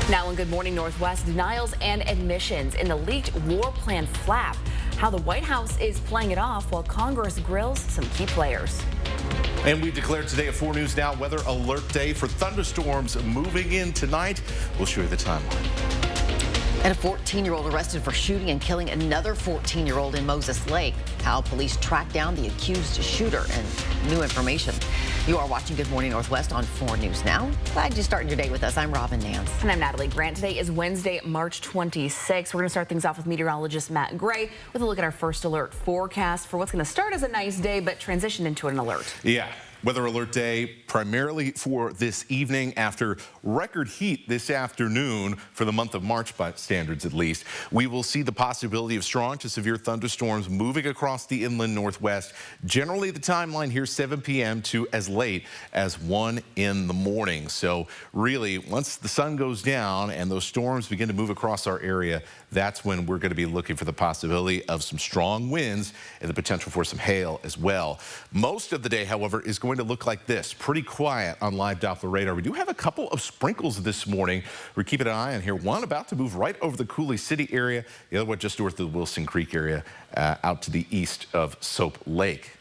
Now in Good Morning Northwest, denials and admissions in the leaked war plan flap. How the White House is playing it off while Congress grills some key players. And we declared today at 4 News Now weather alert day for thunderstorms moving in tonight. We'll show you the timeline. And a 14-year-old arrested for shooting and killing another 14-year-old in Moses Lake. How police tracked down the accused shooter and new information. You are watching Good Morning Northwest on 4 News Now. Glad you're starting your day with us. I'm Robin Nance. And I'm Natalie Grant. Today is Wednesday, March 26th. We're going to start things off with meteorologist Matt Gray with a look at our first alert forecast for what's going to start as a nice day but transition into an alert. Yeah. Weather alert day primarily for this evening after record heat this afternoon for the month of March by standards at least. We will see the possibility of strong to severe thunderstorms moving across the inland northwest. Generally the timeline here 7 p.m. to as late as 1 in the morning. So really once the sun goes down and those storms begin to move across our area, that's when we're going to be looking for the possibility of some strong winds and the potential for some hail as well. Most of the day, however, is going to look like this. Pretty quiet on live Doppler radar. We do have a couple of sprinkles this morning. We're keeping an eye on here. One about to move right over the Cooley City area. The other one just north of the Wilson Creek area out to the east of Soap Lake.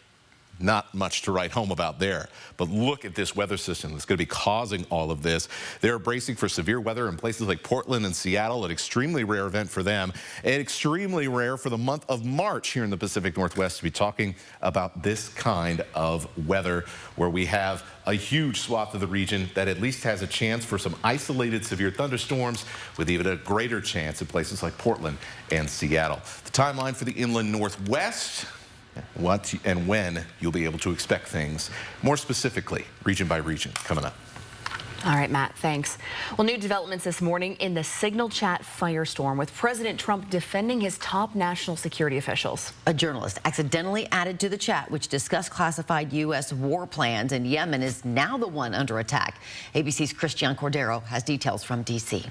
Not much to write home about there. But look at this weather system that's going to be causing all of this. They're bracing for severe weather in places like Portland and Seattle, an extremely rare event for them, and extremely rare for the month of March here in the Pacific Northwest to be talking about this kind of weather where we have a huge swath of the region that at least has a chance for some isolated severe thunderstorms with even a greater chance in places like Portland and Seattle. The timeline for the inland Northwest, what and when you'll be able to expect things more specifically, region by region, coming up. All right, Matt, thanks. Well, new developments this morning in the Signal Chat firestorm with President Trump defending his top national security officials. A journalist accidentally added to the chat, which discussed classified U.S. war plans in Yemen, is now the one under attack. ABC's Christian Cordero has details from D.C.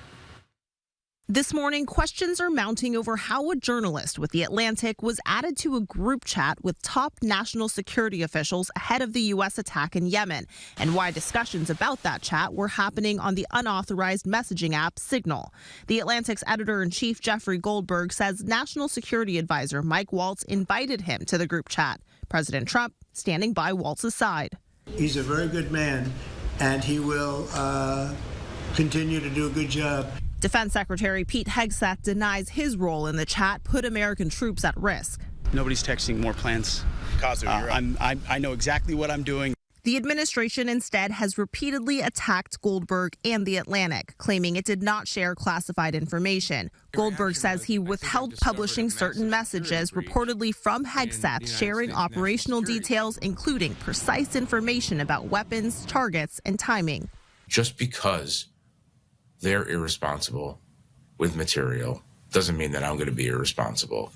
This morning, questions are mounting over how a journalist with The Atlantic was added to a group chat with top national security officials ahead of the U.S. attack in Yemen, and why discussions about that chat were happening on the unauthorized messaging app Signal. The Atlantic's editor-in-chief Jeffrey Goldberg says National Security Advisor Mike Waltz invited him to the group chat. President Trump standing by Waltz's side. He's a very good man, and he will continue to do a good job. Defense Secretary Pete Hegseth denies his role in the chat put American troops at risk. Nobody's texting more plans. I know exactly what I'm doing. The administration instead has repeatedly attacked Goldberg and The Atlantic, claiming it did not share classified information. Goldberg says he withheld publishing certain messages reportedly from Hegseth, sharing operational details, including precise information about weapons, targets, and timing. Just because they're irresponsible with material doesn't mean that I'm going to be irresponsible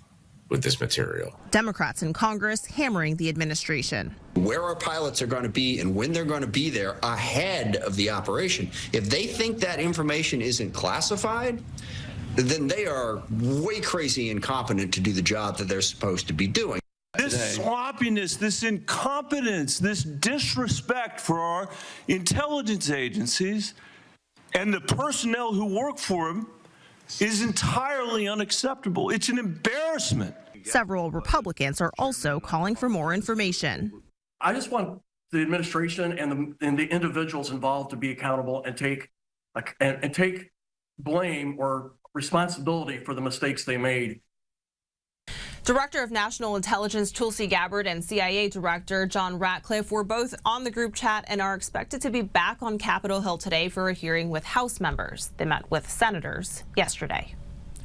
with this material. Democrats in Congress hammering the administration. Where our pilots are going to be and when they're going to be there ahead of the operation. If they think that information isn't classified, then they are way crazy incompetent to do the job that they're supposed to be doing. This sloppiness, this incompetence, this disrespect for our intelligence agencies and the personnel who work for him is entirely unacceptable. It's an embarrassment. Several Republicans are also calling for more information. I just want the administration and the individuals involved to be accountable and take blame or responsibility for the mistakes they made. Director of National Intelligence Tulsi Gabbard and CIA Director John Ratcliffe were both on the group chat and are expected to be back on Capitol Hill today for a hearing with House members. They met with senators yesterday.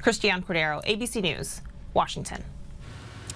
Christian Cordero, ABC News, Washington.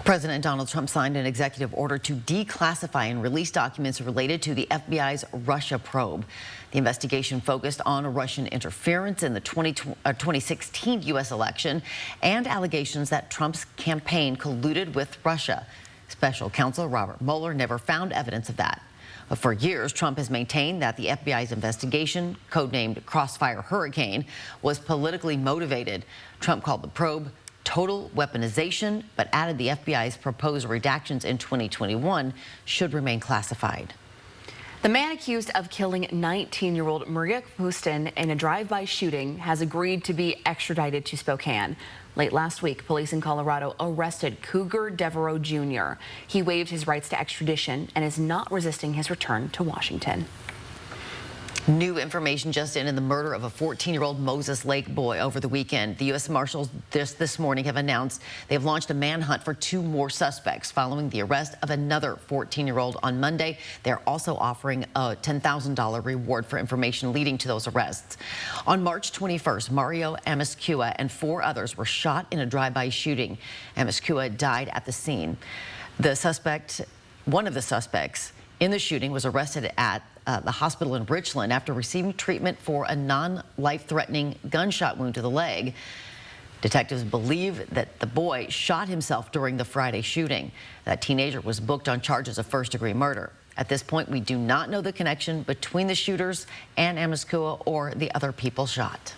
President Donald Trump signed an executive order to declassify and release documents related to the FBI's Russia probe. The investigation focused on Russian interference in the 2016 U.S. election and allegations that Trump's campaign colluded with Russia. Special counsel Robert Mueller never found evidence of that. But for years, Trump has maintained that the FBI's investigation, codenamed Crossfire Hurricane, was politically motivated. Trump called the probe total weaponization, but added the FBI's proposed redactions in 2021 should remain classified. The man accused of killing 19-year-old Maria Pustin in a drive-by shooting has agreed to be extradited to Spokane. Late last week, police in Colorado arrested Cougar Devereaux Jr. He waived his rights to extradition and is not resisting his return to Washington. New information just in the murder of a 14-year-old Moses Lake boy over the weekend. The U.S. Marshals this morning have announced they have launched a manhunt for 2 more suspects following the arrest of another 14-year-old on Monday. They're also offering a $10,000 reward for information leading to those arrests. On March 21st, Mario Amascua and 4 others were shot in a drive-by shooting. Amascua died at the scene. One of the suspects in the shooting was arrested at the hospital in Richland after receiving treatment for a non-life-threatening gunshot wound to the leg. Detectives believe that the boy shot himself during the Friday shooting. That teenager was booked on charges of first-degree murder. At this point, we do not know the connection between the shooters and Amascua or the other people shot.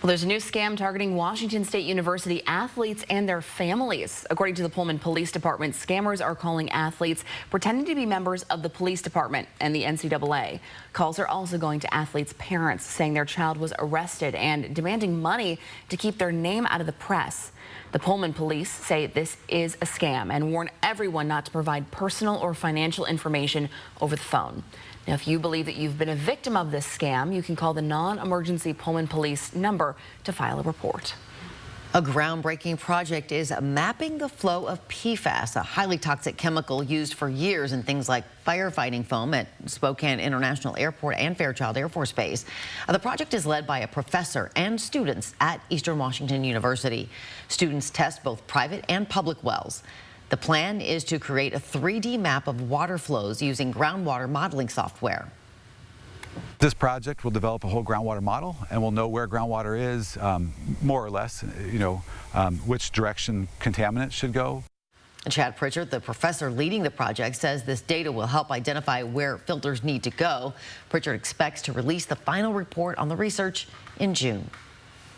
Well, there's a new scam targeting Washington State University athletes and their families. According to the Pullman Police Department, scammers are calling athletes pretending to be members of the police department and the NCAA. Calls are also going to athletes' parents saying their child was arrested and demanding money to keep their name out of the press. The Pullman police say this is a scam and warn everyone not to provide personal or financial information over the phone. Now, if you believe that you've been a victim of this scam, you can call the non-emergency Pullman Police number to file a report. A groundbreaking project is mapping the flow of PFAS, a highly toxic chemical used for years in things like firefighting foam at Spokane International Airport and Fairchild Air Force Base. The project is led by a professor and students at Eastern Washington University. Students test both private and public wells. The plan is to create a 3D map of water flows using groundwater modeling software. This project will develop a whole groundwater model, and we'll know where groundwater is, more or less, which direction contaminants should go. Chad Pritchard, the professor leading the project, says this data will help identify where filters need to go. Pritchard expects to release the final report on the research in June.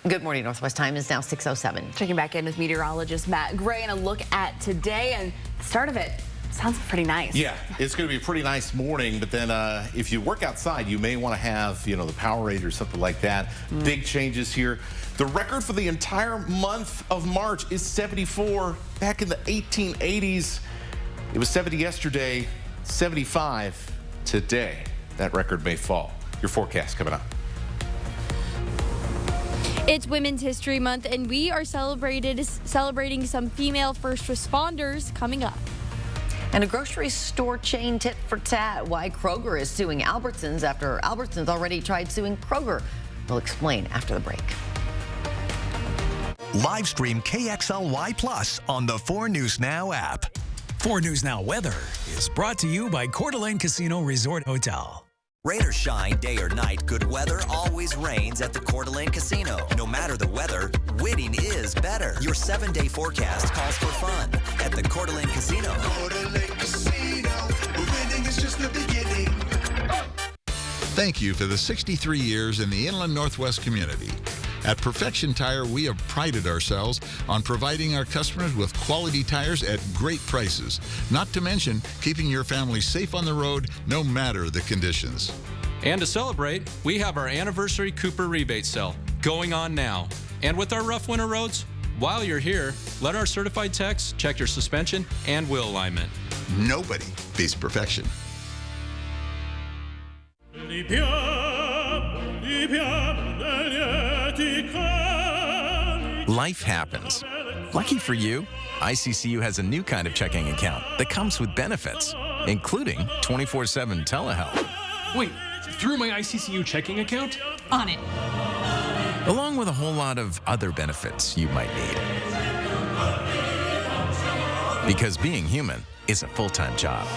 Good morning. Northwest time is now 6:07. Checking back in with meteorologist Matt Gray and a look at today, and the start of it sounds pretty nice. Yeah, it's going to be a pretty nice morning, but then if you work outside, you may want to have, the Powerade or something like that. Big changes here. The record for the entire month of March is 74. Back in the 1880s, it was 70 yesterday, 75 today. That record may fall. Your forecast coming up. It's Women's History Month, and we are celebrating some female first responders coming up. And a grocery store chain tit for tat. Why Kroger is suing Albertsons after Albertsons already tried suing Kroger. We'll explain after the break. Live stream KXLY Plus on the 4 News Now app. 4 News Now weather is brought to you by Coeur d'Alene Casino Resort Hotel. Rain or shine, day or night, good weather always reigns at the Coeur d'Alene Casino. No matter the weather, winning is better. Your 7-day forecast calls for fun at the Coeur d'Alene Casino. Coeur d'Alene Casino, winning is just the beginning. Thank you for the 63 years in the Inland Northwest community. At Perfection Tire, we have prided ourselves on providing our customers with quality tires at great prices, not to mention keeping your family safe on the road no matter the conditions. And to celebrate, we have our anniversary Cooper rebate sale going on now. And with our rough winter roads, while you're here, let our certified techs check your suspension and wheel alignment. Nobody beats Perfection. Life happens. Lucky for you, ICCU has a new kind of checking account that comes with benefits, including 24/7 telehealth. Wait, through my ICCU checking account? On it. Along with a whole lot of other benefits you might need. Because being human is a full-time job.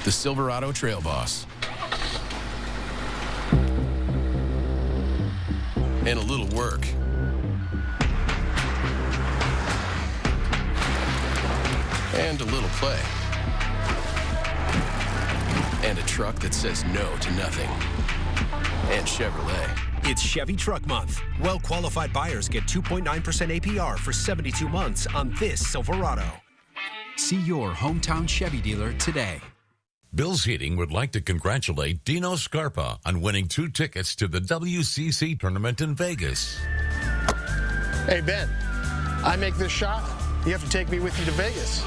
The Silverado Trail Boss. And a little work. And a little play. And a truck that says no to nothing. And Chevrolet. It's Chevy Truck Month. Well-qualified buyers get 2.9% APR for 72 months on this Silverado. See your hometown Chevy dealer today. Bill's Heating would like to congratulate Dino Scarpa on winning 2 tickets to the WCC tournament in Vegas. Hey, Ben, I make this shot, you have to take me with you to Vegas.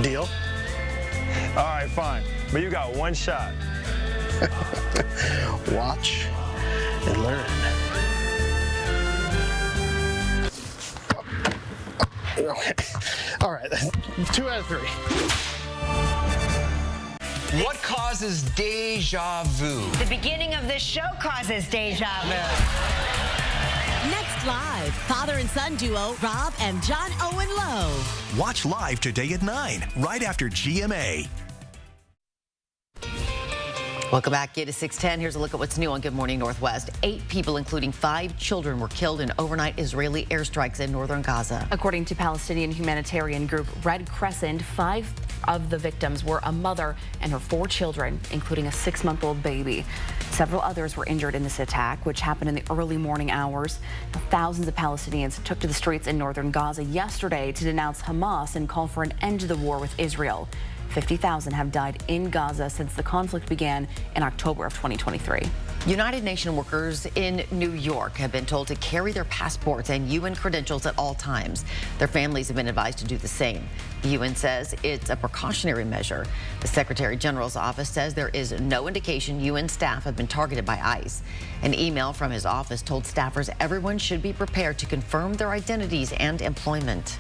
Deal? All right, fine. But you got one shot. Watch and learn. Okay. All right, 2 out of 3. What causes deja vu? The beginning of this show causes deja vu. Next live, father and son duo Rob and John Owen Lowe. Watch live today at 9, right after GMA. Welcome back. It is 6:10. Here's a look at what's new on Good Morning Northwest. 8 people, including 5 children, were killed in overnight Israeli airstrikes in northern Gaza. According to Palestinian humanitarian group Red Crescent, 5 of the victims were a mother and her 4 children, including a 6-month-old baby. Several others were injured in this attack, which happened in the early morning hours. Thousands of Palestinians took to the streets in northern Gaza yesterday to denounce Hamas and call for an end to the war with Israel. 50,000 have died in Gaza since the conflict began in October of 2023. United Nations workers in New York have been told to carry their passports and UN credentials at all times. Their families have been advised to do the same. The UN says it's a precautionary measure. The Secretary General's office says there is no indication UN staff have been targeted by ICE. An email from his office told staffers everyone should be prepared to confirm their identities and employment.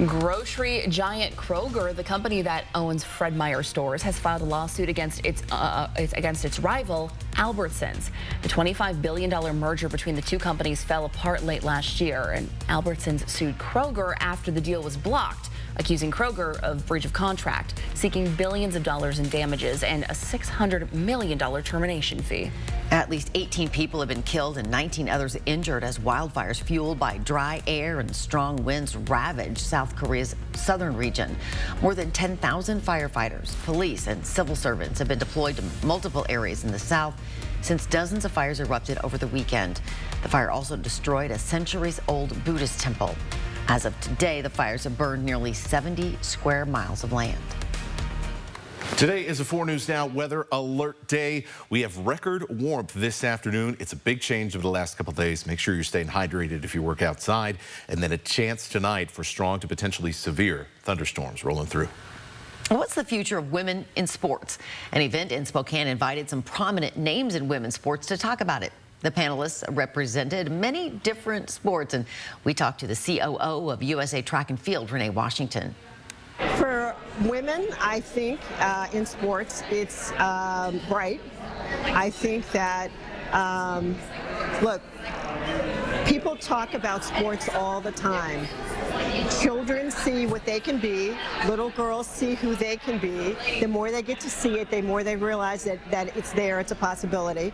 Grocery giant Kroger, the company that owns Fred Meyer stores, has filed a lawsuit against its rival, Albertsons. The $25 billion merger between the two companies fell apart late last year, and Albertsons sued Kroger after the deal was blocked, accusing Kroger of breach of contract, seeking billions of dollars in damages and a $600 million termination fee. At least 18 people have been killed and 19 others injured as wildfires fueled by dry air and strong winds ravaged South Korea's southern region. More than 10,000 firefighters, police, and civil servants have been deployed to multiple areas in the south since dozens of fires erupted over the weekend. The fire also destroyed a centuries-old Buddhist temple. As of today, the fires have burned nearly 70 square miles of land. Today is a 4 News Now weather alert day. We have record warmth this afternoon. It's a big change over the last couple of days. Make sure you're staying hydrated if you work outside. And then a chance tonight for strong to potentially severe thunderstorms rolling through. What's the future of women in sports? An event in Spokane invited some prominent names in women's sports to talk about it. The panelists represented many different sports, and we talked to the COO of USA Track and Field, Renee Washington. For women, I think in sports, it's bright. I think that, look, people talk about sports all the time. Children see what they can be. Little girls see who they can be. The more they get to see it, the more they realize that it's there, it's a possibility.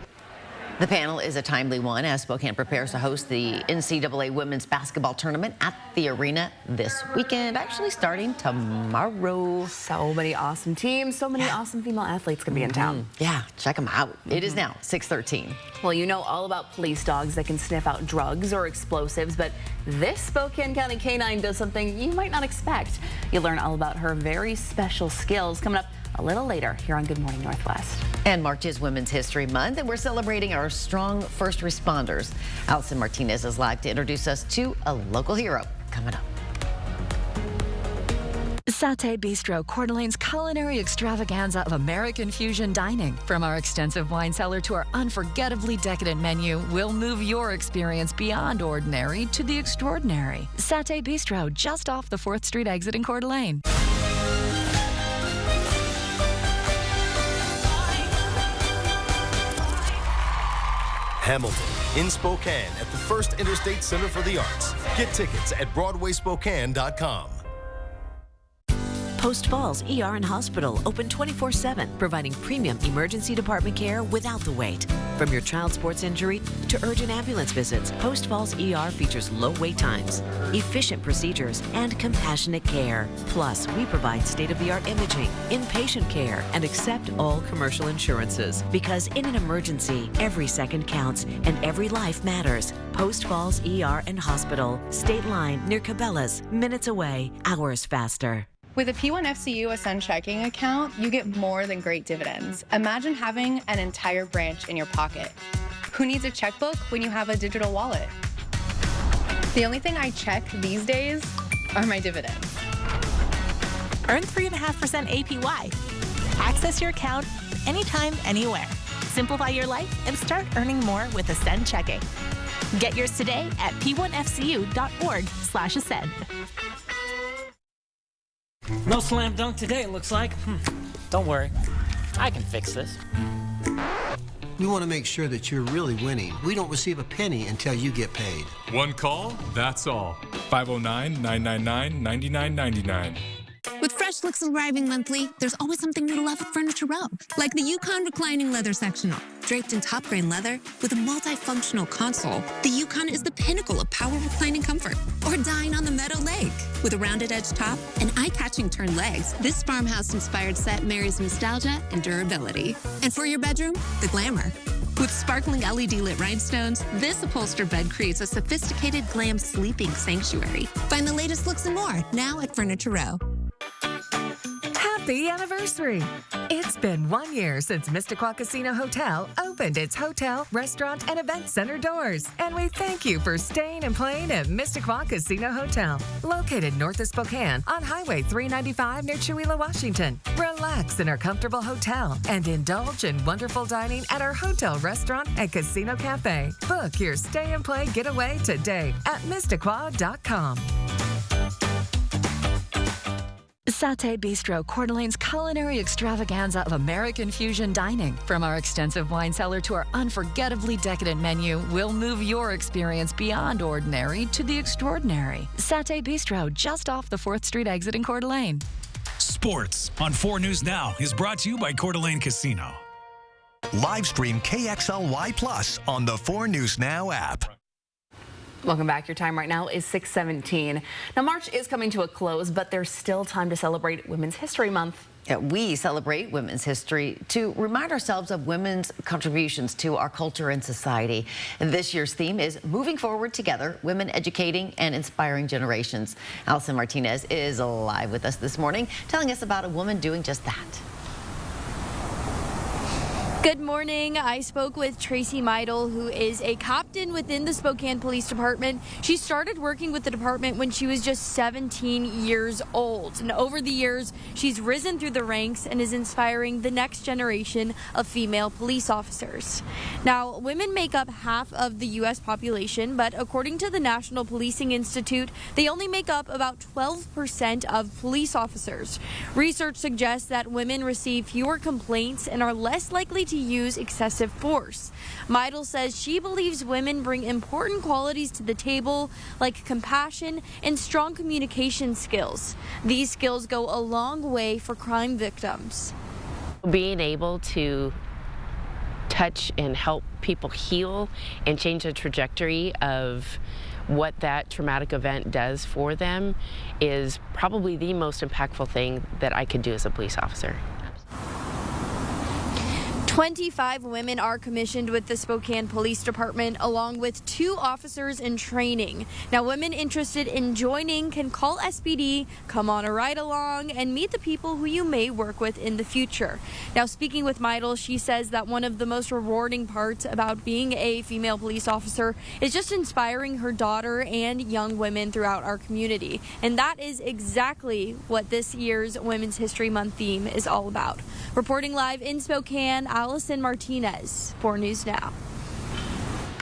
The panel is a timely one as Spokane prepares to host the NCAA women's basketball tournament at the arena this weekend, actually starting tomorrow. So many awesome teams, so many awesome female athletes going to be in town. Yeah, check them out. It is now 6:13. Well, you know all about police dogs that can sniff out drugs or explosives, but this Spokane County canine does something you might not expect. You'll learn all about her very special skills coming up a little later here on Good Morning Northwest. And March is Women's History Month, and we're celebrating our strong first responders. Allison Martinez is live to introduce us to a local hero coming up. Satay Bistro, Coeur d'Alene's culinary extravaganza of American fusion dining. From our extensive wine cellar to our unforgettably decadent menu, we'll move your experience beyond ordinary to the extraordinary. Satay Bistro, just off the 4th Street exit in Coeur d'Alene. Hamilton in Spokane at the First Interstate Center for the Arts. Get tickets at BroadwaySpokane.com. Post Falls ER and Hospital, open 24/7, providing premium emergency department care without the wait. From your child sports injury to urgent ambulance visits, Post Falls ER features low wait times, efficient procedures, and compassionate care. Plus, we provide state-of-the-art imaging, inpatient care, and accept all commercial insurances. Because in an emergency, every second counts and every life matters. Post Falls ER and Hospital, State Line near Cabela's, minutes away, hours faster. With a P1FCU Ascend checking account, you get more than great dividends. Imagine having an entire branch in your pocket. Who needs a checkbook when you have a digital wallet? The only thing I check these days are my dividends. Earn 3.5% APY. Access your account anytime, anywhere. Simplify your life and start earning more with Ascend Checking. Get yours today at p1fcu.org/ascend. No slam dunk today, it looks like. Don't worry, I can fix this. We want to make sure that you're really winning. We don't receive a penny until you get paid. One call, that's all. 509-999-9999. With fresh looks arriving monthly, there's always something to love at Furniture Row, like the Yukon reclining leather sectional. Draped in top grain leather with a multifunctional console, the Yukon is the pinnacle of power reclining comfort. Or dine on the Meadow Lake. With a rounded edge top and eye-catching turned legs, this farmhouse-inspired set marries nostalgia and durability. And for your bedroom, the glamour. With sparkling LED-lit rhinestones, this upholstered bed creates a sophisticated glam sleeping sanctuary. Find the latest looks and more now at Furniture Row. Happy anniversary! It's been 1 year since Mississauga Casino Hotel opened its hotel, restaurant, and event center doors. And we thank you for staying and playing at Mississauga Casino Hotel, located north of Spokane on Highway 395 near Chewelah, Washington. Relax in our comfortable hotel and indulge in wonderful dining at our hotel, restaurant, and casino cafe. Book your stay and play getaway today at Mississauga.com. Satay Bistro, Coeur d'Alene's culinary extravaganza of American fusion dining. From our extensive wine cellar to our unforgettably decadent menu, we'll move your experience beyond ordinary to the extraordinary. Satay Bistro, just off the 4th Street exit in Coeur d'Alene. Sports on 4 News Now is brought to you by Coeur d'Alene Casino. Live stream KXLY Plus on the 4 News Now app. Welcome back. Your time right now is 6:17. Now, March is coming to a close, but there's still time to celebrate Women's History Month. Yeah, we celebrate women's history to remind ourselves of women's contributions to our culture and society. And this year's theme is Moving Forward Together, Women Educating and Inspiring Generations. Allison Martinez is live with us this morning, telling us about a woman doing just that. Good morning. I spoke with Tracy Meidel, who is a captain within the Spokane Police Department. She started working with the department when she was just 17 years old. And over the years, she's risen through the ranks and is inspiring the next generation of female police officers. Now, women make up half of the U.S. population, but according to the National Policing Institute, they only make up about 12% of police officers. Research suggests that women receive fewer complaints and are less likely to use excessive force. Meidel says she believes women bring important qualities to the table, like compassion and strong communication skills. These skills go a long way for crime victims. Being able to touch and help people heal and change the trajectory of what that traumatic event does for them is probably the most impactful thing that I could do as a police officer. 25 women are commissioned with the Spokane Police Department, along with 2 officers in training. Now, women interested in joining can call SPD, come on a ride along, and meet the people who you may work with in the future. Now, speaking with Meidel, she says that one of the most rewarding parts about being a female police officer is just inspiring her daughter and young women throughout our community. And that is exactly what this year's Women's History Month theme is all about. Reporting live in Spokane, Allison Martinez, 4 News Now.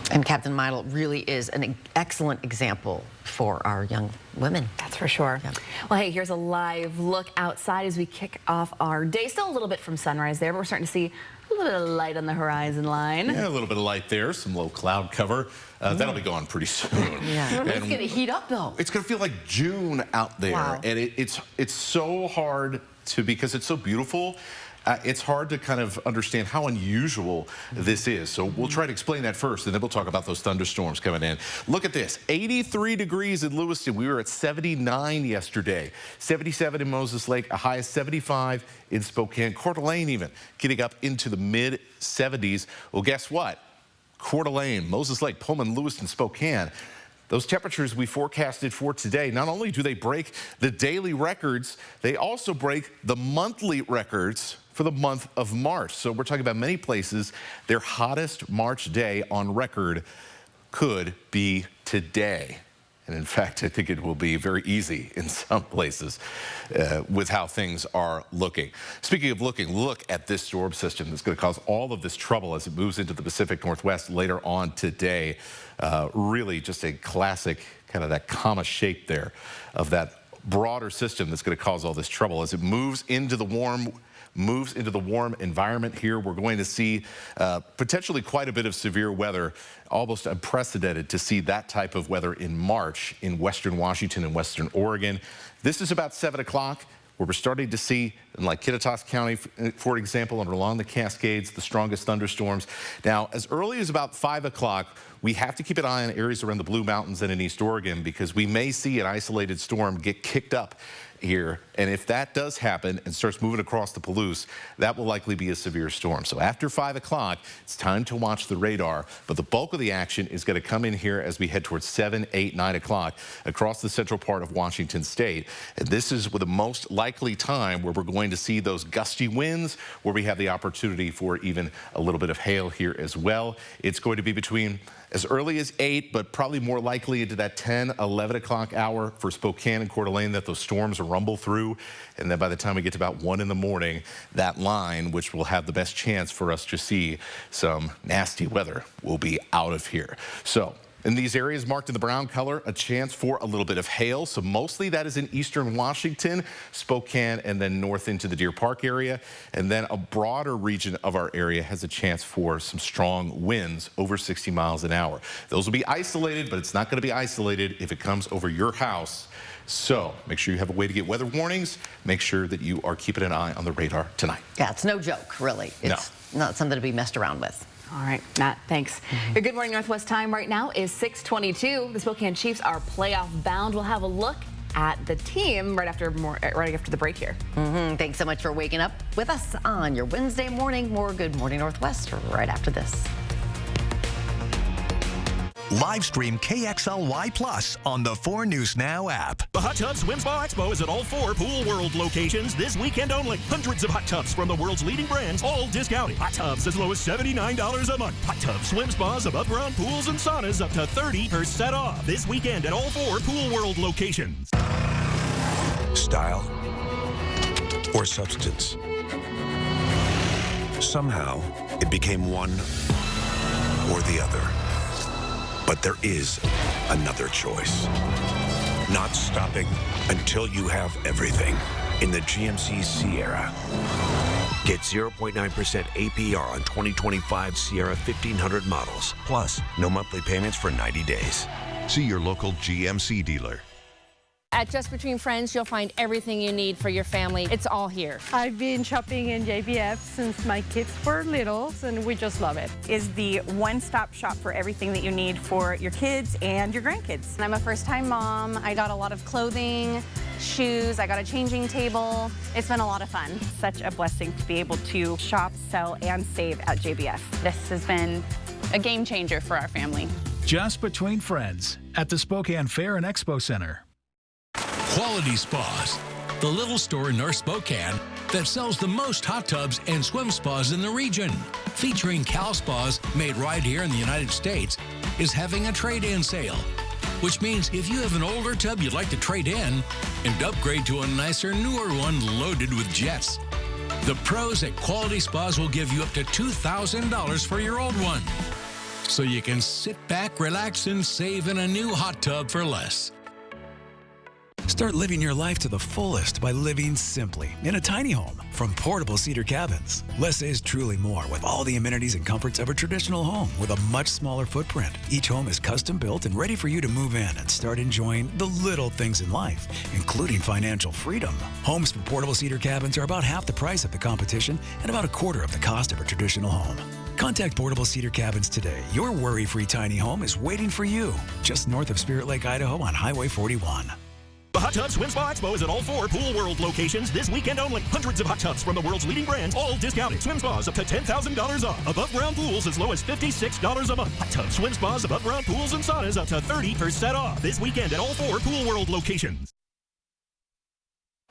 And Captain Meidel really is an excellent example for our young women. That's for sure. Yeah. Well, hey, here's a live look outside as we kick off our day. Still a little bit from sunrise there, but we're starting to see a little bit of light on the horizon line. Yeah, a little bit of light there, some low cloud cover. That'll be gone pretty soon. Yeah. It's going to heat up, though. It's going to feel like June out there. Wow. And it's so hard to, because it's so beautiful, it's hard to kind of understand how unusual this is. So we'll try to explain that first, and then we'll talk about those thunderstorms coming in. Look at this, 83 degrees in Lewiston. We were at 79 yesterday, 77 in Moses Lake, a high of 75 in Spokane. Coeur d'Alene even getting up into the mid-70s. Well, guess what? Coeur d'Alene, Moses Lake, Pullman, Lewiston, Spokane. those temperatures we forecasted for today, not only do they break the daily records, they also break the monthly records for the month of March. So we're talking about many places, their hottest March day on record could be today. And in fact, I think it will be very easy in some places with how things are looking. Speaking of looking, look at this storm system that's going to cause all of this trouble as it moves into the Pacific Northwest later on today. Really just a classic kind of that comma shape there of that broader system that's going to cause all this trouble as it moves into the warm environment here. We're going to see potentially quite a bit of severe weather, almost unprecedented to see that type of weather in March in western Washington and western Oregon. This is about 7 o'clock, where we're starting to see in like Kittitas County, for example, and along the Cascades, the strongest thunderstorms. Now, as early as about 5 o'clock, we have to keep an eye on areas around the Blue Mountains and in East Oregon because we may see an isolated storm get kicked up here. And if that does happen and starts moving across the Palouse, that will likely be a severe storm. So after 5 o'clock, it's time to watch the radar. But the bulk of the action is going to come in here as we head towards 7, 8, 9 o'clock across the central part of Washington State. And this is the most likely time where we're going to see those gusty winds, where we have the opportunity for even a little bit of hail here as well. It's going to be between as early as 8, but probably more likely into that 10, 11 o'clock hour for Spokane and Coeur d'Alene that those storms rumble through. And then by the time we get to about 1 in the morning, that line, which will have the best chance for us to see some nasty weather, will be out of here. So in these areas marked in the brown color, a chance for a little bit of hail. So mostly that is in eastern Washington, Spokane, and then north into the Deer Park area. And then a broader region of our area has a chance for some strong winds over 60 miles an hour. Those will be isolated, but it's not going to be isolated if it comes over your house. So make sure you have a way to get weather warnings. Make sure that you are keeping an eye on the radar tonight. Yeah, it's no joke, really. It's not something to be messed around with. All right, Matt, thanks. Your Good Morning Northwest time right now is 6:22. The Spokane Chiefs are playoff bound. We'll have a look at the team right after the break here. Thanks so much for waking up with us on your Wednesday morning. More Good Morning Northwest right after this. Live stream KXLY Plus on the 4 News Now app. The Hot Tub Swim Spa Expo is at all 4 Pool World locations this weekend only. Hundreds of hot tubs from the world's leading brands, all discounted. Hot tubs as low as $79 a month. Hot tub swim spas, above ground pools, and saunas up to 30% off. This weekend at all 4 Pool World locations. Style or substance. Somehow, it became one or the other. But there is another choice. Not stopping until you have everything in the GMC Sierra. Get 0.9% APR on 2025 Sierra 1500 models. Plus, no monthly payments for 90 days. See your local GMC dealer. At Just Between Friends, you'll find everything you need for your family. It's all here. I've been shopping in JBF since my kids were little, and we just love it. Is the one-stop shop for everything that you need for your kids and your grandkids. I'm a first-time mom. I got a lot of clothing, shoes, I got a changing table. It's been a lot of fun. Such a blessing to be able to shop, sell, and save at JBF. This has been a game changer for our family. Just Between Friends at the Spokane Fair and Expo Center. Quality Spas, the little store in North Spokane that sells the most hot tubs and swim spas in the region. Featuring Cal Spas, made right here in the United States, is having a trade-in sale, which means if you have an older tub you'd like to trade in and upgrade to a nicer, newer one loaded with jets, the pros at Quality Spas will give you up to $2,000 for your old one. So you can sit back, relax, and save in a new hot tub for less. Start living your life to the fullest by living simply in a tiny home from Portable Cedar Cabins. Less is truly more with all the amenities and comforts of a traditional home with a much smaller footprint. Each home is custom built and ready for you to move in and start enjoying the little things in life, including financial freedom. Homes from Portable Cedar Cabins are about half the price of the competition and about a quarter of the cost of a traditional home. Contact Portable Cedar Cabins today. Your worry-free tiny home is waiting for you just north of Spirit Lake, Idaho on Highway 41. The Hot Tub Swim Spa Expo is at all 4 Pool World locations this weekend only. Hundreds of hot tubs from the world's leading brands, all discounted. Swim spas up to $10,000 off. Above ground pools as low as $56 a month. Hot tub swim spas, above ground pools and saunas up to 30% off this weekend at all 4 Pool World locations.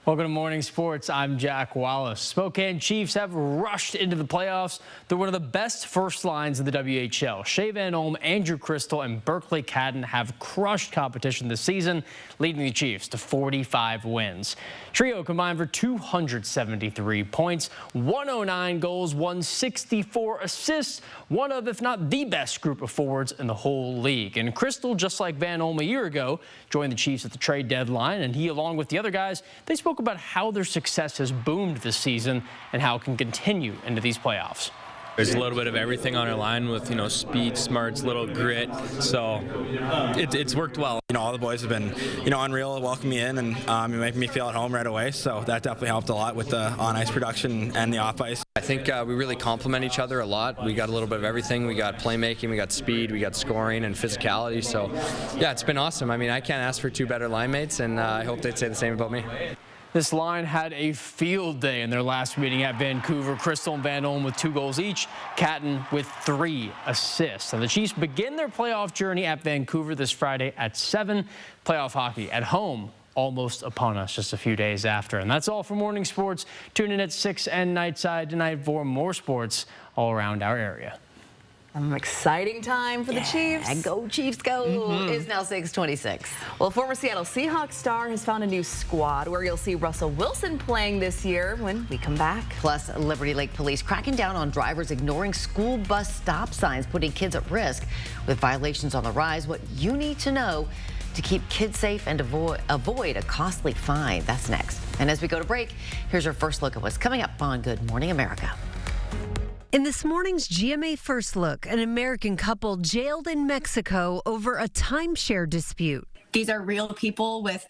Welcome to Morning Sports. I'm Jack Wallace. Spokane Chiefs have rushed into the playoffs. They're one of the best first lines in the WHL. Shea Van Olm, Andrew Crystal, and Berkeley Cadden have crushed competition this season, leading the Chiefs to 45 wins. Trio combined for 273 points, 109 goals, 164 assists, one of, if not the best group of forwards in the whole league. And Crystal, just like Van Olm a year ago, joined the Chiefs at the trade deadline, and he, along with the other guys, they spoke about how their success has boomed this season and how it can continue into these playoffs. There's a little bit of everything on our line with, speed, smarts, little grit. So it's worked well. All the boys have been, unreal, welcome me in and making me feel at home right away. So that definitely helped a lot with the on-ice production and the off-ice. I think we really complement each other a lot. We got a little bit of everything. We got playmaking, we got speed, we got scoring and physicality. So, yeah, it's been awesome. I mean, I can't ask for 2 better line mates, and I hope they'd say the same about me. This line had a field day in their last meeting at Vancouver. Crystal and Van Olm with 2 goals each, Catton with 3 assists. And the Chiefs begin their playoff journey at Vancouver this Friday at 7. Playoff hockey at home almost upon us just a few days after. And that's all for Morning Sports. Tune in at 6 and Nightside tonight for more sports all around our area. An exciting time for the Chiefs. Go Chiefs, go. It's now 6:26. Well, former Seattle Seahawks star has found a new squad where you'll see Russell Wilson playing this year when we come back. Plus, Liberty Lake Police cracking down on drivers ignoring school bus stop signs, putting kids at risk. With violations on the rise, what you need to know to keep kids safe and avoid a costly fine. That's next. And as we go to break, here's our first look at what's coming up on Good Morning America. In this morning's GMA First Look, an American couple jailed in Mexico over a timeshare dispute. These are real people with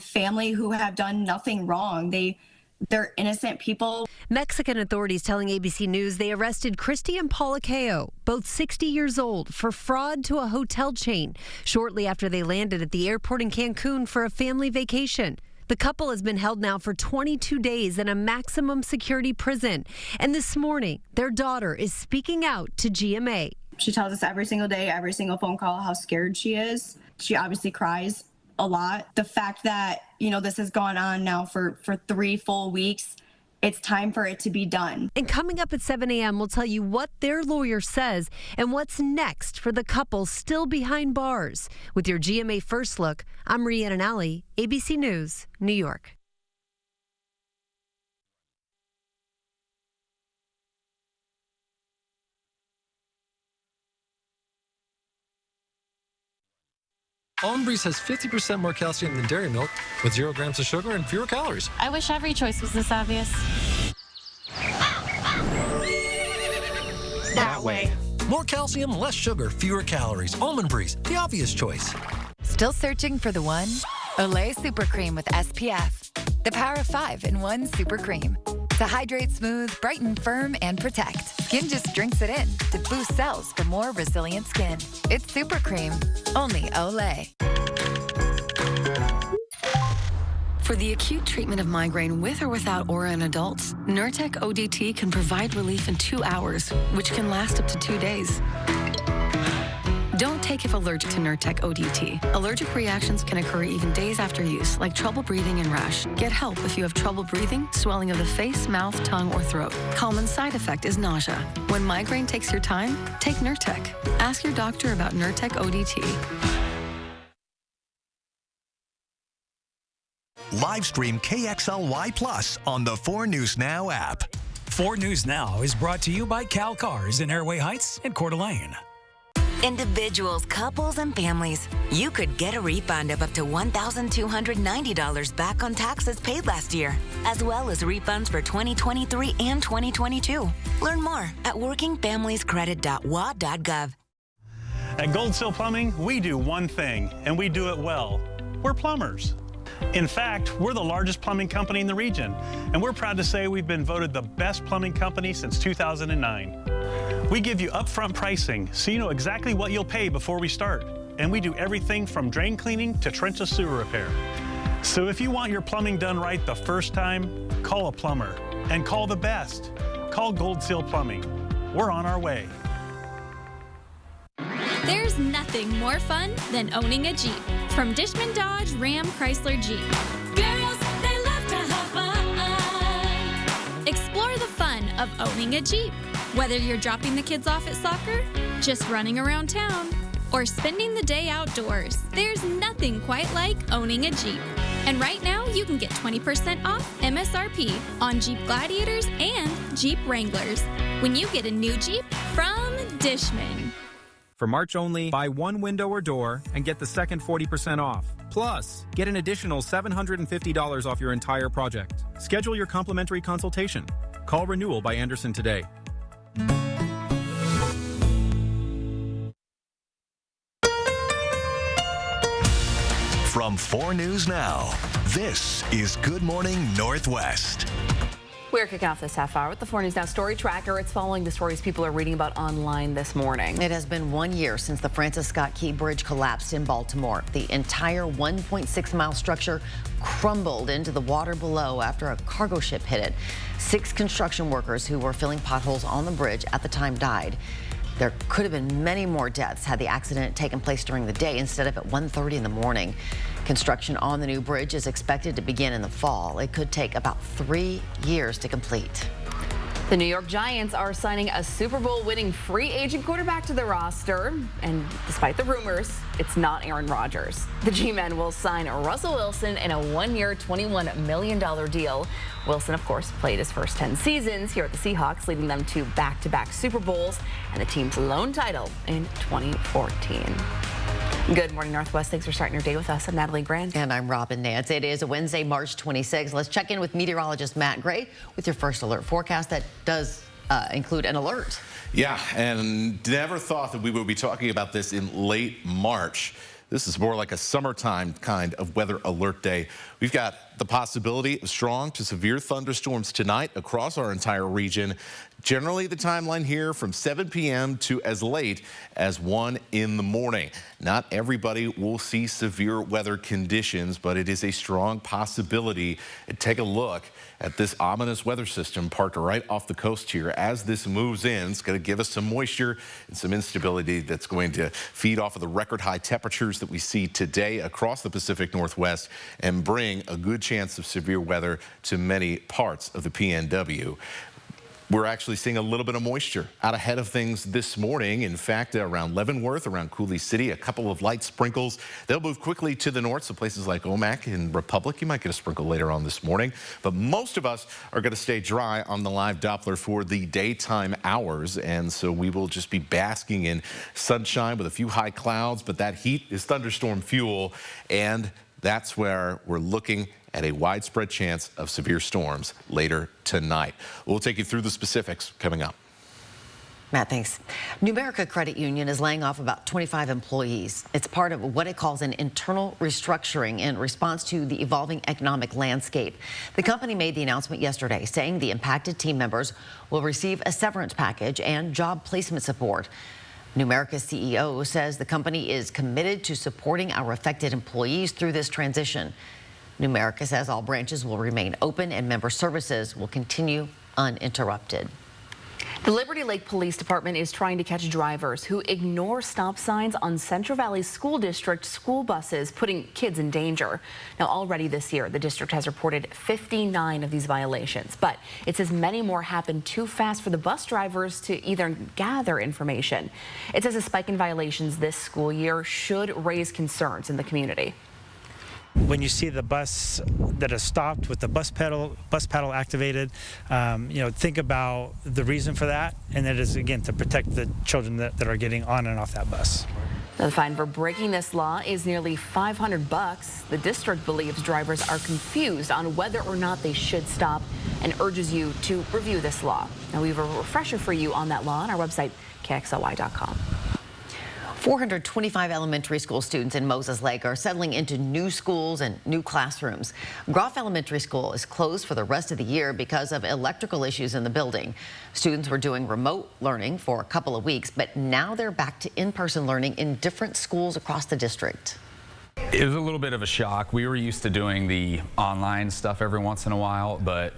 family who have done nothing wrong. They're innocent people. Mexican authorities telling ABC News they arrested Christy and Paula Kao, both 60 years old, for fraud to a hotel chain shortly after they landed at the airport in Cancun for a family vacation. The couple has been held now for 22 days in a maximum security prison. And this morning, their daughter is speaking out to GMA. She tells us every single day, every single phone call, how scared she is. She obviously cries a lot. The fact that, this has gone on now for 3 full weeks, it's time for it to be done. And coming up at 7 a.m., we'll tell you what their lawyer says and what's next for the couple still behind bars. With your GMA First Look, I'm Rhiannon Alley, ABC News, New York. Almond Breeze has 50% more calcium than dairy milk with 0 grams of sugar and fewer calories. I wish every choice was this obvious. That way. More calcium, less sugar, fewer calories. Almond Breeze, the obvious choice. Still searching for the one? Olay Super Cream with SPF. The power of 5 in 1 super cream. To hydrate smooth, brighten firm, and protect. Skin just drinks it in to boost cells for more resilient skin. It's Super Cream. Only Olay. For the acute treatment of migraine with or without aura in adults, Nurtec ODT can provide relief in 2 hours, which can last up to 2 days. Don't take if allergic to Nurtec ODT. Allergic reactions can occur even days after use, like trouble breathing and rash. Get help if you have trouble breathing, swelling of the face, mouth, tongue, or throat. Common side effect is nausea. When migraine takes your time, take Nurtec. Ask your doctor about Nurtec ODT. Live stream KXLY Plus on the 4 News Now app. 4 News Now is brought to you by Cal Cars in Airway Heights and Coeur d'Alene. Individuals, couples, and families, you could get a refund of up to $1,290 back on taxes paid last year, as well as refunds for 2023 and 2022. Learn more at workingfamiliescredit.wa.gov. At Gold Seal Plumbing, we do one thing, and we do it well. We're plumbers. In fact, we're the largest plumbing company in the region, and we're proud to say we've been voted the best plumbing company since 2009. We give you upfront pricing so you know exactly what you'll pay before we start, and we do everything from drain cleaning to trench of sewer repair. So if you want your plumbing done right the first time, call a plumber. And call the best. Call Gold Seal Plumbing. We're on our way. There's nothing more fun than owning a Jeep. From Dishman Dodge, Ram, Chrysler, Jeep. Girls, they love to have fun. Explore the fun of owning a Jeep. Whether you're dropping the kids off at soccer, just running around town, or spending the day outdoors, there's nothing quite like owning a Jeep. And right now, you can get 20% off MSRP on Jeep Gladiators and Jeep Wranglers when you get a new Jeep from Dishman. For March only, buy one window or door and get the second 40% off. Plus, get an additional $750 off your entire project. Schedule your complimentary consultation. Call Renewal by Anderson today. From 4 News Now, this is Good Morning Northwest. We're kicking off this half hour with the 4 News Now Story Tracker. It's following the stories people are reading about online this morning. It has been 1 year since the Francis Scott Key Bridge collapsed in Baltimore. The entire 1.6-mile structure crumbled into the water below after a cargo ship hit it. 6 construction workers who were filling potholes on the bridge at the time died. There could have been many more deaths had the accident taken place during the day instead of at 1:30 in the morning. Construction on the new bridge is expected to begin in the fall. It could take about 3 years to complete. The New York Giants are signing a Super Bowl winning free agent quarterback to the roster. And despite the rumors, it's not Aaron Rodgers. The G-Men will sign Russell Wilson in a 1-year, $21 million deal. Wilson, of course, played his first 10 seasons here at the Seahawks, leading them to back-to-back Super Bowls and the team's lone title in 2014. Good morning, Northwest. Thanks for starting your day with us. I'm Natalie Grant. And I'm Robin Nance. It is a Wednesday, March 26th. Let's check in with meteorologist Matt Gray with your first alert forecast that does include an alert. Yeah, and never thought that we would be talking about this in late March. This is more like a summertime kind of weather alert day. We've got the possibility of strong to severe thunderstorms tonight across our entire region. Generally, the timeline here from 7 p.m. to as late as 1 in the morning. Not everybody will see severe weather conditions, but it is a strong possibility. And take a look at this ominous weather system parked right off the coast here. As this moves in, it's going to give us some moisture and some instability that's going to feed off of the record high temperatures that we see today across the Pacific Northwest and bring a good chance of severe weather to many parts of the PNW. We're actually seeing a little bit of moisture out ahead of things this morning. In fact, around Leavenworth, around Cooley City, a couple of light sprinkles. They'll move quickly to the north, so places like Omak and Republic, you might get a sprinkle later on this morning. But most of us are going to stay dry on the live Doppler for the daytime hours, and so we will just be basking in sunshine with a few high clouds, but that heat is thunderstorm fuel, and that's where we're looking at a widespread chance of severe storms later tonight. We'll take you through the specifics coming up. Matt, thanks. Numerica Credit Union is laying off about 25 employees. It's part of what it calls an internal restructuring in response to the evolving economic landscape. The company made the announcement yesterday, saying the impacted team members will receive a severance package and job placement support. Numerica's CEO says the company is committed to supporting our affected employees through this transition. Numerica says all branches will remain open and member services will continue uninterrupted. The Liberty Lake Police Department is trying to catch drivers who ignore stop signs on Central Valley School District school buses, putting kids in danger. Now, already this year, the district has reported 59 of these violations, but it says many more happen too fast for the bus drivers to either gather information. It says a spike in violations this school year should raise concerns in the community. When you see the bus that is stopped with the bus pedal activated, think about the reason for that, and that is, again, to protect the children that are getting on and off that bus. The fine for breaking this law is nearly $500. The district believes drivers are confused on whether or not they should stop and urges you to review this law. Now, we have a refresher for you on that law on our website, KXLY.com. 425 elementary school students in Moses Lake are settling into new schools and new classrooms. Groff Elementary School is closed for the rest of the year because of electrical issues in the building. Students were doing remote learning for a couple of weeks, but now they're back to in-person learning in different schools across the district. It was a little bit of a shock. We were used to doing the online stuff every once in a while, but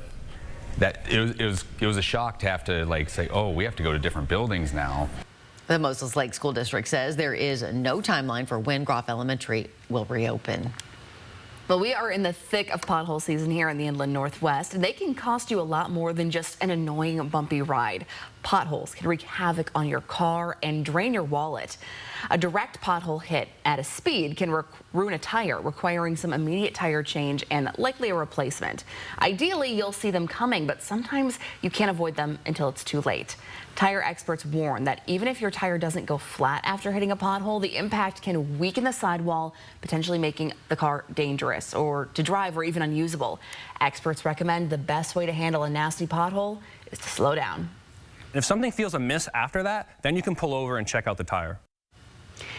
it was a shock to have to say, oh, we have to go to different buildings now. The Moses Lake School District says there is no timeline for when Groff Elementary will reopen. Well, we are in the thick of pothole season here in the Inland Northwest, and they can cost you a lot more than just an annoying bumpy ride. Potholes can wreak havoc on your car and drain your wallet. A direct pothole hit at a speed can ruin a tire, requiring some immediate tire change and likely a replacement. Ideally, you'll see them coming, but sometimes you can't avoid them until it's too late. Tire experts warn that even if your tire doesn't go flat after hitting a pothole, the impact can weaken the sidewall, potentially making the car dangerous or to drive or even unusable. Experts recommend the best way to handle a nasty pothole is to slow down. If something feels amiss after that, then you can pull over and check out the tire.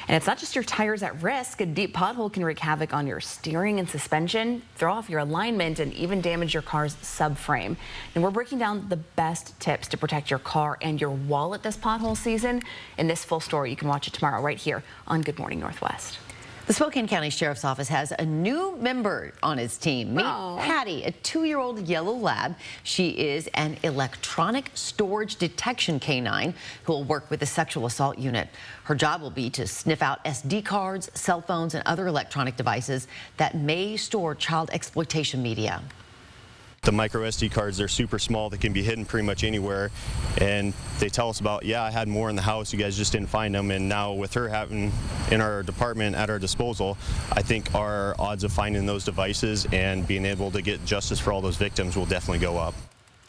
And it's not just your tires at risk. A deep pothole can wreak havoc on your steering and suspension, throw off your alignment, and even damage your car's subframe. And we're breaking down the best tips to protect your car and your wallet this pothole season. In this full story, you can watch it tomorrow right here on Good Morning Northwest. The Spokane County Sheriff's Office has a new member on its team. Meet Hattie, a 2-year-old yellow lab. She is an electronic storage detection canine who will work with the sexual assault unit. Her job will be to sniff out SD cards, cell phones, and other electronic devices that may store child exploitation media. The micro SD cards, they're super small. They can be hidden pretty much anywhere. And they tell us about, yeah, I had more in the house. You guys just didn't find them. And now with her having in our department at our disposal, I think our odds of finding those devices and being able to get justice for all those victims will definitely go up.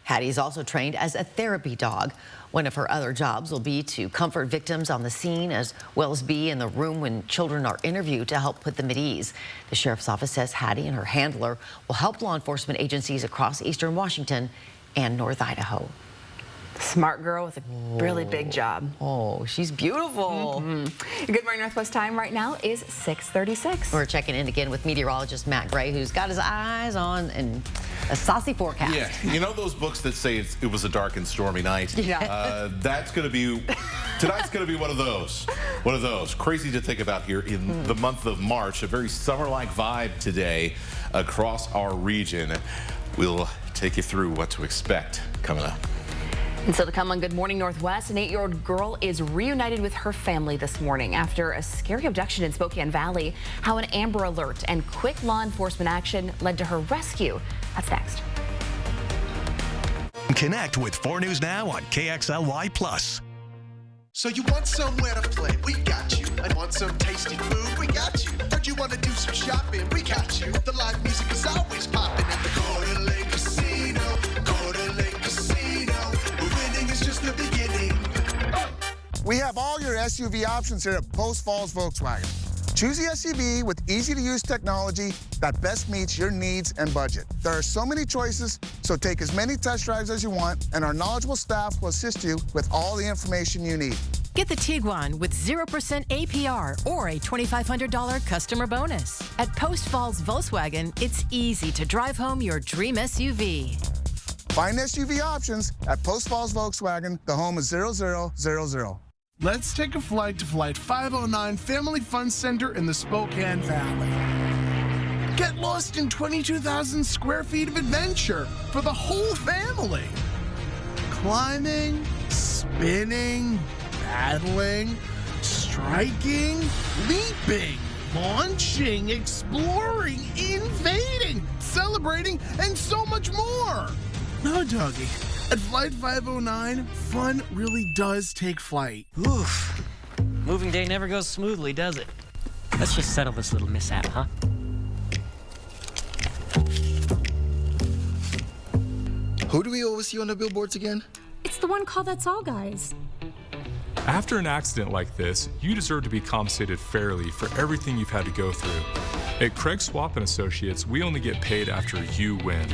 Hattie is also trained as a therapy dog. One of her other jobs will be to comfort victims on the scene as well as be in the room when children are interviewed to help put them at ease. The Sheriff's Office says Hattie and her handler will help law enforcement agencies across eastern Washington and North Idaho. Smart girl with a really big job. Oh, she's beautiful. Good Morning Northwest time right now is 6:36. We're checking in again with meteorologist Matt Gray, who's got his eyes on a saucy forecast. Yeah, you know those books that say it was a dark and stormy night? Yeah. Tonight's going to be one of those. One of those. Crazy to think about here in the month of March. A very summer-like vibe today across our region. We'll take you through what to expect coming up. And so to come on Good Morning Northwest, an 8-year-old girl is reunited with her family this morning after a scary abduction in Spokane Valley. How an Amber Alert and quick law enforcement action led to her rescue. That's next. Connect with 4 News Now on KXLY+. So you want somewhere to play? We got you. And want some tasty food? We got you. Heard you want to do some shopping? We got you. The live music is always popping at the Coeur d'Alene Casino. Coeur d'Alene Casino. Winning is just the beginning. We have all your SUV options here at Post Falls Volkswagen. Choose the SUV with easy-to-use technology that best meets your needs and budget. There are so many choices, so take as many test drives as you want, and our knowledgeable staff will assist you with all the information you need. Get the Tiguan with 0% APR or a $2,500 customer bonus. At Post Falls Volkswagen, it's easy to drive home your dream SUV. Find SUV options at Post Falls Volkswagen, the home of 0000. Let's take a flight to Flight 509 Family Fun Center in the Spokane Valley. Get lost in 22,000 square feet of adventure for the whole family. Climbing, spinning, paddling, striking, leaping, launching, exploring, invading, celebrating, and so much more. No, doggy. At Flight 509, fun really does take flight. Oof. Moving day never goes smoothly, does it? Let's just settle this little mishap, huh? Who do we always see on the billboards again? It's the one called That's All Guys. After an accident like this, you deserve to be compensated fairly for everything you've had to go through. At Craig Swap & Associates, we only get paid after you win.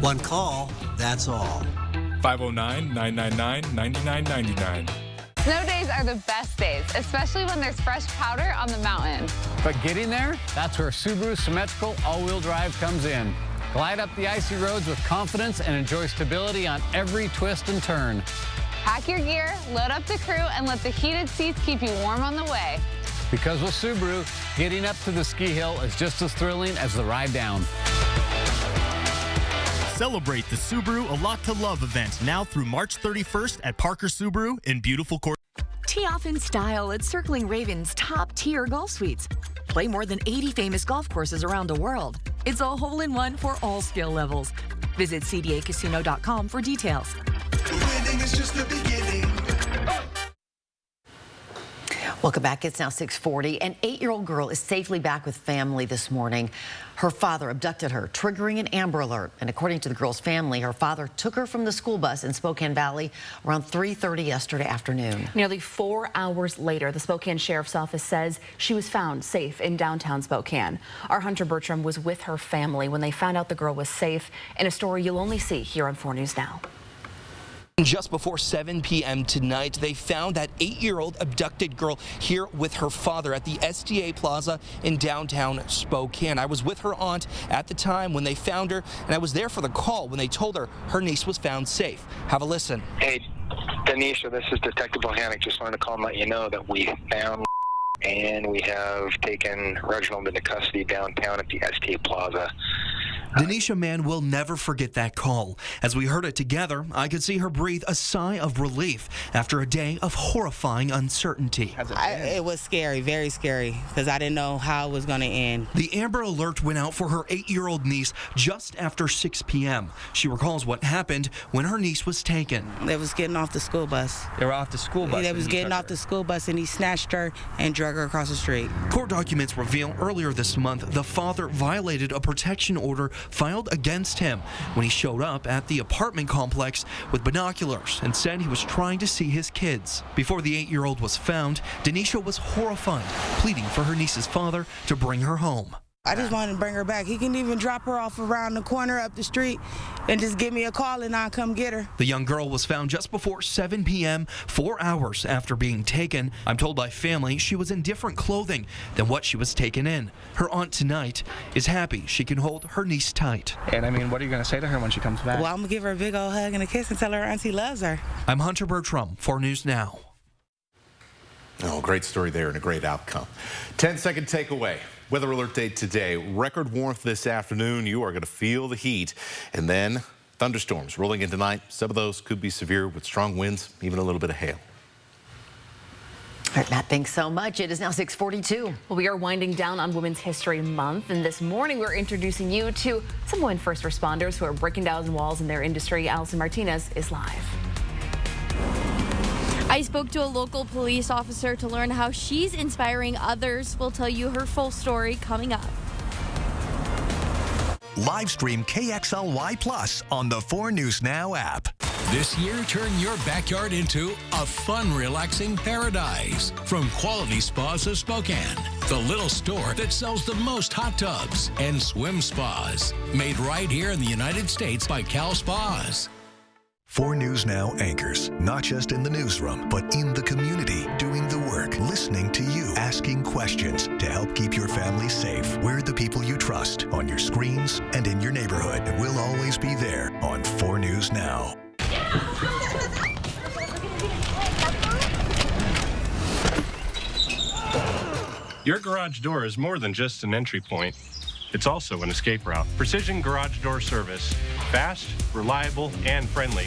One call, that's all. 509-999-9999. Snow days are the best days, especially when there's fresh powder on the mountain. But getting there, that's where Subaru Symmetrical All-Wheel Drive comes in. Glide up the icy roads with confidence and enjoy stability on every twist and turn. Pack your gear, load up the crew, and let the heated seats keep you warm on the way. Because with Subaru, getting up to the ski hill is just as thrilling as the ride down. Celebrate the Subaru A Lot to Love event now through March 31st at Parker Subaru in beautiful Court. Tee off in style at Circling Ravens' top-tier golf suites. Play more than 80 famous golf courses around the world. It's a hole-in-one for all skill levels. Visit cdacasino.com for details. Winning is just the beginning. Welcome back. It's now 6:40. An 8-year-old girl is safely back with family this morning. Her father abducted her, triggering an Amber Alert. And according to the girl's family, her father took her from the school bus in Spokane Valley around 3:30 yesterday afternoon. Nearly 4 hours later, the Spokane Sheriff's Office says she was found safe in downtown Spokane. Our Hunter Bertram was with her family when they found out the girl was safe, in a story you'll only see here on 4 News Now. Just before 7 p.m. tonight, they found that 8-year-old abducted girl here with her father at the STA Plaza in downtown Spokane. I was with her aunt at the time when they found her, and I was there for the call when they told her her niece was found safe. Have a listen. Hey, Denisha, this is Detective Bohannic. Just wanted to call and let you know that we found and we have taken Reginald into custody downtown at the STA Plaza. Denisha Mann will never forget that call. As we heard it together, I could see her breathe a sigh of relief after a day of horrifying uncertainty. It was scary, very scary, because I didn't know how it was going to end. The Amber Alert went out for her 8-year-old niece just after 6 p.m. She recalls what happened when her niece was taken. They was getting off the school bus. They were off the school bus? They was getting off the school bus, and he snatched her and drug her across the street. Court documents reveal earlier this month the father violated a protection order filed against him when he showed up at the apartment complex with binoculars and said he was trying to see his kids. Before the 8-year-old was found, Denisha was horrified, pleading for her niece's father to bring her home. I just wanted to bring her back. He can even drop her off around the corner up the street and just give me a call and I'll come get her. The young girl was found just before 7 p.m., 4 hours after being taken. I'm told by family she was in different clothing than what she was taken in. Her aunt tonight is happy she can hold her niece tight. And I mean, what are you going to say to her when she comes back? Well, I'm going to give her a big old hug and a kiss and tell her auntie loves her. I'm Hunter Bertram, 4 News Now. Oh, great story there and a great outcome. 10-second takeaway. Weather alert day today. Record warmth this afternoon. You are going to feel the heat. And then thunderstorms rolling in tonight. Some of those could be severe with strong winds, even a little bit of hail. All right, Matt, thanks so much. It is now 6:42. Well, we are winding down on Women's History Month, and this morning we're introducing you to some women first responders who are breaking down walls in their industry. Allison Martinez is live. I spoke to a local police officer to learn how she's inspiring others. We'll tell you her full story coming up. Live stream KXLY Plus on the 4 News Now app. This year, turn your backyard into a fun, relaxing paradise. From Quality Spas of Spokane, the little store that sells the most hot tubs and swim spas. Made right here in the United States by Cal Spas. 4 News Now anchors, not just in the newsroom, but in the community, doing the work, listening to you, asking questions to help keep your family safe. We're the people you trust on your screens and in your neighborhood. And we'll always be there on 4 News Now. Your garage door is more than just an entry point. It's also an escape route. Precision Garage Door Service. Fast, reliable, and friendly.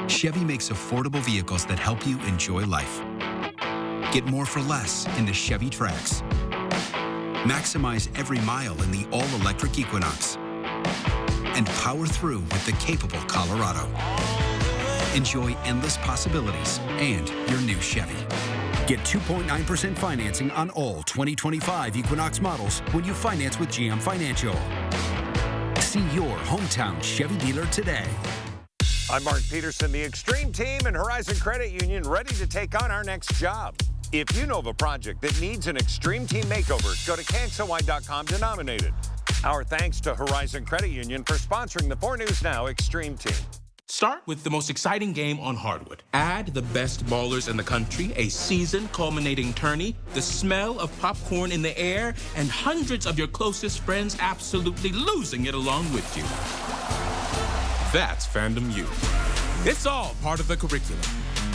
Chevy makes affordable vehicles that help you enjoy life. Get more for less in the Chevy Trax. Maximize every mile in the all-electric Equinox. And power through with the capable Colorado. Enjoy endless possibilities and your new Chevy. Get 2.9% financing on all 2025 Equinox models when you finance with GM Financial. See your hometown Chevy dealer today. I'm Mark Peterson, the Extreme Team and Horizon Credit Union, ready to take on our next job. If you know of a project that needs an Extreme Team makeover, go to KXLY.com to nominate it. Our thanks to Horizon Credit Union for sponsoring the 4 News Now Extreme Team. Start with the most exciting game on hardwood. Add the best ballers in the country, a seasoned culminating tourney, the smell of popcorn in the air, and hundreds of your closest friends absolutely losing it along with you. That's Fandom U. It's all part of the curriculum.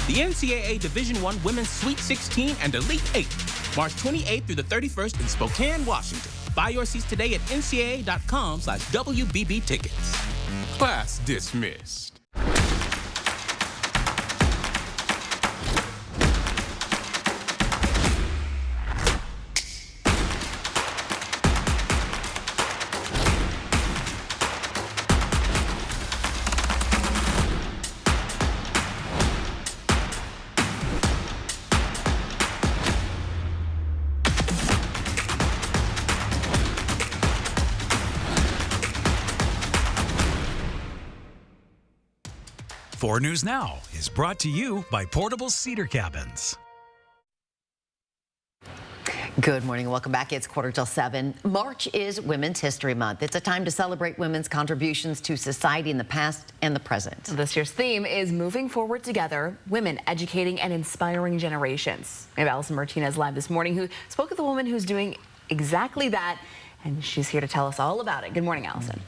The NCAA Division I Women's Sweet 16 and Elite 8. March 28th through the 31st in Spokane, Washington. Buy your seats today at ncaa.com/WBB tickets. Class dismissed. Four News Now is brought to you by Portable Cedar Cabins. Good morning and welcome back. It's 6:45. March is Women's History Month. It's a time to celebrate women's contributions to society in the past and the present. This year's theme is Moving Forward Together, Women Educating and Inspiring Generations. We have Allison Martinez live this morning, who spoke with a woman who's doing exactly that, and she's here to tell us all about it. Good morning, Allison.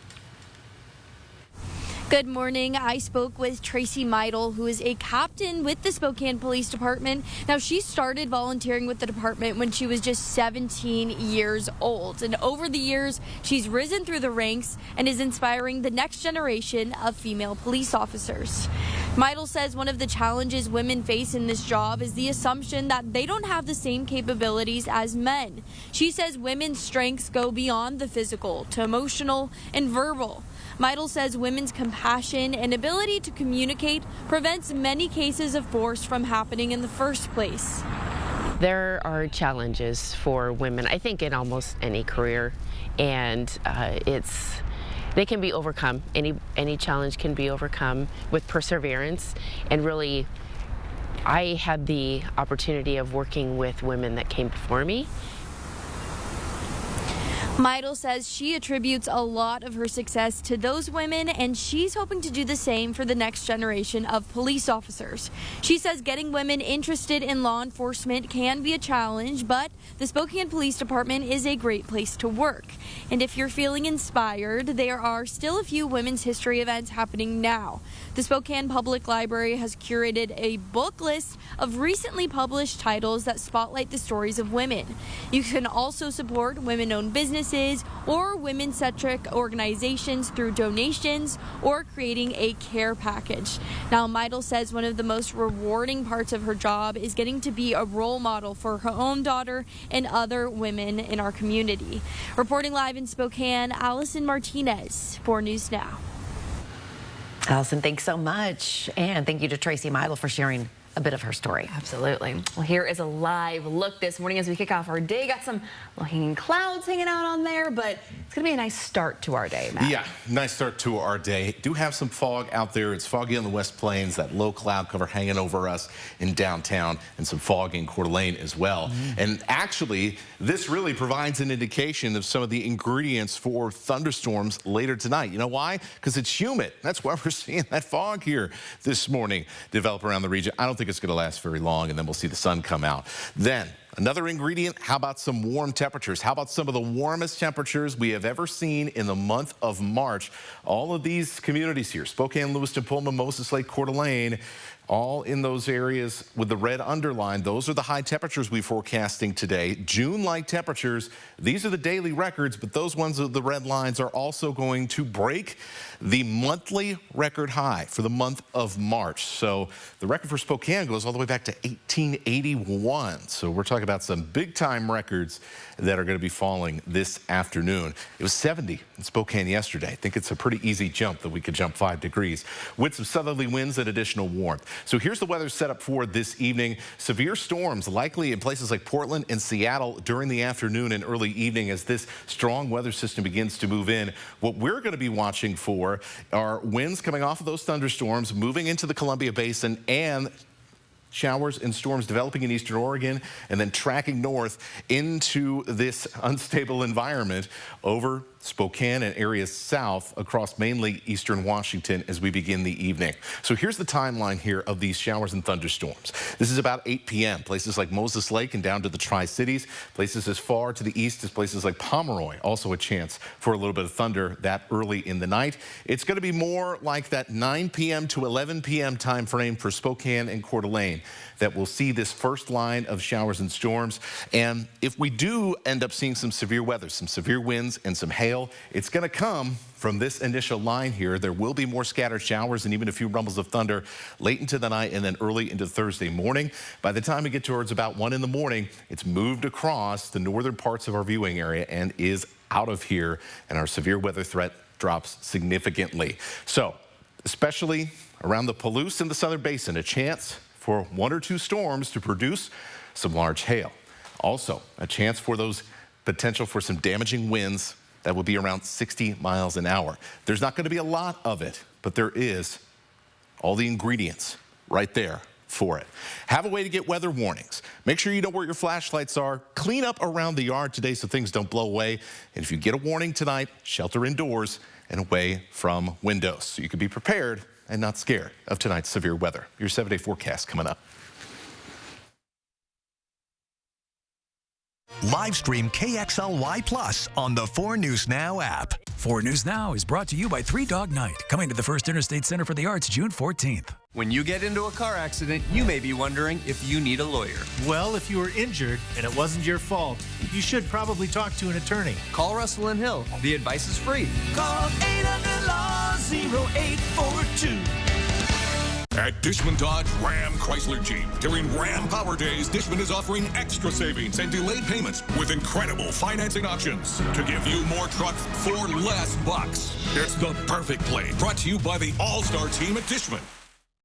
Good morning. I spoke with Tracy Meidel, who is a captain with the Spokane Police Department. Now, she started volunteering with the department when she was just 17 years old. And over the years, she's risen through the ranks and is inspiring the next generation of female police officers. Meidel says one of the challenges women face in this job is the assumption that they don't have the same capabilities as men. She says women's strengths go beyond the physical to emotional and verbal. Meidel says women's compassion and ability to communicate prevents many cases of force from happening in the first place. There are challenges for women, I think, in almost any career, and they can be overcome. Any challenge can be overcome with perseverance, and really, I had the opportunity of working with women that came before me. Meidel says she attributes a lot of her success to those women, and she's hoping to do the same for the next generation of police officers. She says getting women interested in law enforcement can be a challenge, but the Spokane Police Department is a great place to work. And if you're feeling inspired, there are still a few women's history events happening now. The Spokane Public Library has curated a book list of recently published titles that spotlight the stories of women. You can also support women-owned businesses or women-centric organizations through donations or creating a care package. Now, Meidel says one of the most rewarding parts of her job is getting to be a role model for her own daughter and other women in our community. Reporting live in Spokane, Allison Martinez, 4 News Now. Allison, thanks so much. And thank you to Tracy Meidel for sharing a bit of her story. Absolutely. Well, here is a live look this morning as we kick off our day. Got some hanging clouds hanging out on there, but it's going to be a nice start to our day, Matt. Yeah, nice start to our day. Do have some fog out there. It's foggy on the West Plains, that low cloud cover hanging over us in downtown, and some fog in Coeur d'Alene as well. And actually, this really provides an indication of some of the ingredients for thunderstorms later tonight. You know why? Because it's humid. That's why we're seeing that fog here this morning develop around the region. I don't think it's going to last very long, and then we'll see the sun come out. Then another ingredient, how about some warm temperatures? How about some of the warmest temperatures we have ever seen in the month of March? All of these communities here, Spokane, Lewiston, Pullman, Moses Lake, Coeur d'Alene, all in those areas with the red underline. Those are the high temperatures we're forecasting today. June-like temperatures, these are the daily records, but those ones with the red lines are also going to break the monthly record high for the month of March. So the record for Spokane goes all the way back to 1881. So we're talking about some big-time records that are going to be falling this afternoon. It was 70 in Spokane yesterday. I think it's a pretty easy jump that we could jump 5 degrees with some southerly winds and additional warmth. So here's the weather set up for this evening. Severe storms likely in places like Portland and Seattle during the afternoon and early evening as this strong weather system begins to move in. What we're going to be watching for are winds coming off of those thunderstorms, moving into the Columbia Basin, and showers and storms developing in eastern Oregon and then tracking north into this unstable environment over Spokane and areas south across mainly eastern Washington as we begin the evening. So here's the timeline here of these showers and thunderstorms. This is about 8 p.m. Places like Moses Lake and down to the Tri-Cities. Places as far to the east as places like Pomeroy. Also a chance for a little bit of thunder that early in the night. It's going to be more like that 9 p.m. to 11 p.m. time frame for Spokane and Coeur d'Alene that we'll see this first line of showers and storms. And if we do end up seeing some severe weather, some severe winds and some hail, it's going to come from this initial line here. There will be more scattered showers and even a few rumbles of thunder late into the night and then early into Thursday morning. By the time we get towards about 1 in the morning, it's moved across the northern parts of our viewing area and is out of here, and our severe weather threat drops significantly. So, especially around the Palouse and the Southern Basin, a chance for 1 or 2 storms to produce some large hail. Also, a chance for those potential for some damaging winds that will be around 60 miles an hour. There's not going to be a lot of it, but there is all the ingredients right there for it. Have a way to get weather warnings. Make sure you know where your flashlights are. Clean up around the yard today so things don't blow away. And if you get a warning tonight, shelter indoors and away from windows so you can be prepared and not scared of tonight's severe weather. Your 7-day forecast coming up. Live stream KXLY Plus on the 4 News Now app. 4 News Now is brought to you by Three Dog Night, coming to the First Interstate Center for the Arts June 14th. When you get into a car accident, you may be wondering if you need a lawyer. Well, if you were injured and it wasn't your fault, you should probably talk to an attorney. Call Russell and Hill. The advice is free. Call 800-LAW-0842. At Dishman Dodge Ram Chrysler Jeep, during Ram Power Days, Dishman is offering extra savings and delayed payments with incredible financing options to give you more trucks for less bucks. It's the perfect play, brought to you by the All-Star team at Dishman.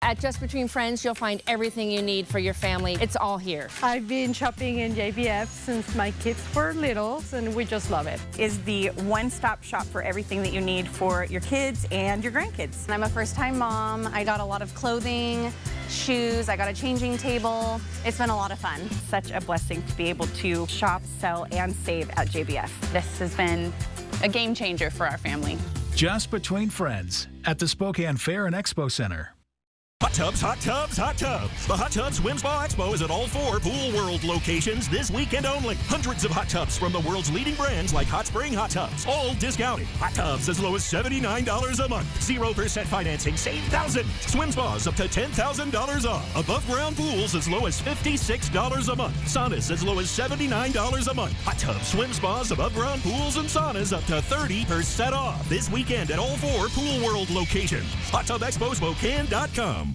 At Just Between Friends, you'll find everything you need for your family. It's all here. I've been shopping in JBF since my kids were little, and we just love it. Is the one-stop shop for everything that you need for your kids and your grandkids. I'm a first-time mom. I got a lot of clothing, shoes, I got a changing table. It's been a lot of fun. Such a blessing to be able to shop, sell, and save at JBF. This has been a game changer for our family. Just Between Friends at the Spokane Fair and Expo Center. Hot tubs, hot tubs, hot tubs. The Hot Tubs Swim Spa Expo is at all 4 Pool World locations this weekend only. Hundreds of hot tubs from the world's leading brands like Hot Spring Hot Tubs, all discounted. Hot tubs as low as $79 a month. 0% financing, save thousands. Swim spas up to $10,000 off. Above ground pools as low as $56 a month. Saunas as low as $79 a month. Hot tubs, swim spas, above ground pools, and saunas up to 30% off. This weekend at all 4 Pool World locations. HotTubExpoSpokane.com.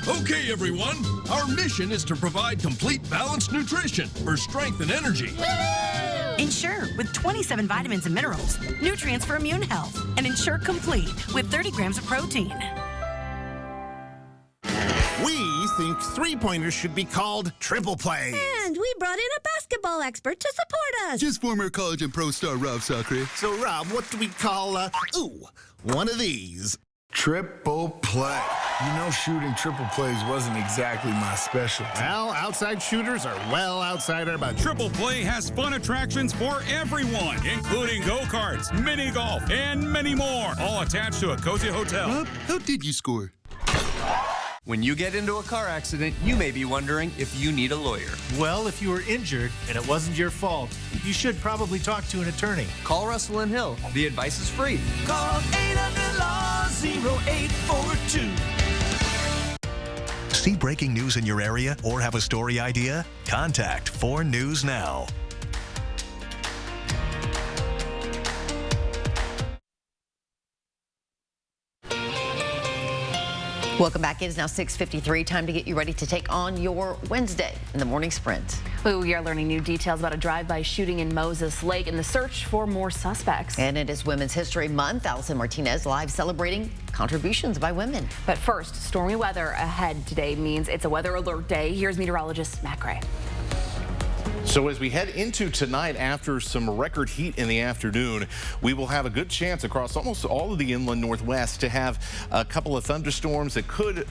Okay, everyone. Our mission is to provide complete balanced nutrition for strength and energy. Ensure with 27 vitamins and minerals, nutrients for immune health, and Ensure Complete with 30 grams of protein. We think three-pointers should be called triple plays. And we brought in a basketball expert to support us. Just former college and pro star Rob Sacre. So, Rob, what do we call, one of these? Triple play. You know, shooting triple plays wasn't exactly my specialty. Well, outside shooters are well outside our budget. Triple Play has fun attractions for everyone, including go-karts, mini golf, and many more, all attached to a cozy hotel. Rob, how did you score? When you get into a car accident, you may be wondering if you need a lawyer. Well, if you were injured and it wasn't your fault, you should probably talk to an attorney. Call Russell and Hill. The advice is free. Call 800-LAW-0842. See breaking news in your area or have a story idea? Contact 4 News Now. Welcome back. It is now 6:53. Time to get you ready to take on your Wednesday in the morning sprint. We are learning new details about a drive-by shooting in Moses Lake and the search for more suspects. And it is Women's History Month. Allison Martinez live celebrating contributions by women. But first, stormy weather ahead today means it's a weather alert day. Here's meteorologist Matt Gray. So as we head into tonight, after some record heat in the afternoon, we will have a good chance across almost all of the inland Northwest to have a couple of thunderstorms that could